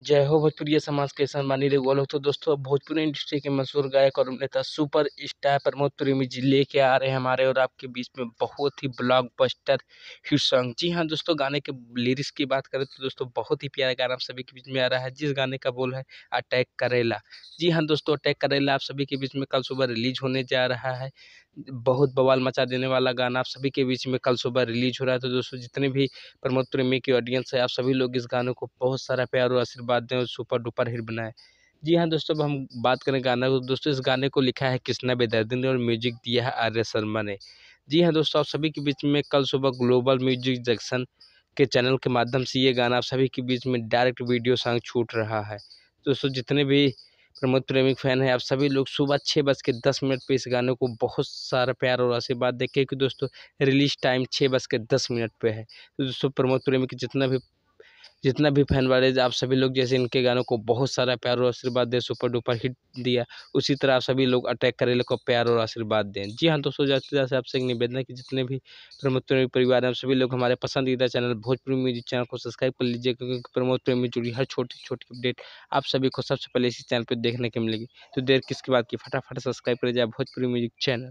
जय हो भोजपुरी समाज के सम्मानी लोग। तो दोस्तों भोजपुरी इंडस्ट्री के मशहूर गायक और अभिनेता सुपर स्टार प्रमोद प्रेमी जी लेके आ रहे हैं हमारे और आपके बीच में बहुत ही ब्लॉकबस्टर हिट सॉन्ग। जी हाँ दोस्तों, गाने के लिरिक्स की बात करें तो दोस्तों बहुत ही प्यारा गाना आप सभी के बीच में आ रहा है, जिस गाने का बोल है अटैक करेला। जी हाँ दोस्तों, अटैक करेला आप सभी के बीच में कल सुबह रिलीज होने जा रहा है। बहुत बवाल मचा देने वाला गाना आप सभी के बीच में कल सुबह रिलीज हो रहा है। तो दोस्तों जितने भी प्रमोद प्रेमी की ऑडियंस है, आप सभी लोग इस गाने को बहुत सारा प्यार और आशीर्वाद दें और सुपर डुपर हिट बनाए। जी हाँ दोस्तों, अब हम बात करें गाना को। दोस्तों इस गाने को लिखा है कृष्णा बेदर्दी ने और म्यूजिक दिया है आर्य शर्मा ने। जी हाँ दोस्तों, आप सभी के बीच में कल सुबह ग्लोबल म्यूजिक जंक्शन के चैनल के माध्यम से ये गाना आप सभी के बीच में डायरेक्ट वीडियो सॉन्ग छूट रहा है। दोस्तों जितने भी प्रमोद प्रेमी फैन है, आप सभी लोग सुबह 6:10 पे इस गाने को बहुत सारा प्यार और आशीर्वाद दें, क्योंकि दोस्तों रिलीज टाइम 6:10 पे है। तो दोस्तों प्रमोद प्रेमी की जितना भी फैन वाले आप सभी लोग जैसे इनके गानों को बहुत सारा प्यार और आशीर्वाद दें, सुपर डुपर हिट दिया, उसी तरह आप सभी लोग अटैक करेले को प्यार और आशीर्वाद दें। जी हाँ दोस्तों, ज़्यादा से आपसे एक निवेदन है कि जितने भी प्रमोद प्रेमी परिवार हैं, सभी लोग हमारे पसंदीदा चैनल भोजपुरी म्यूजिक चैनल को सब्सक्राइब कर लीजिए, क्योंकि प्रमोद प्रेमी जुड़ी हर छोटी छोटी अपडेट आप सभी को सबसे पहले इसी चैनल पर देखने को मिलेगी। तो देर किसकी बात की, फटाफट सब्सक्राइब कर जाए भोजपुरी म्यूजिक चैनल।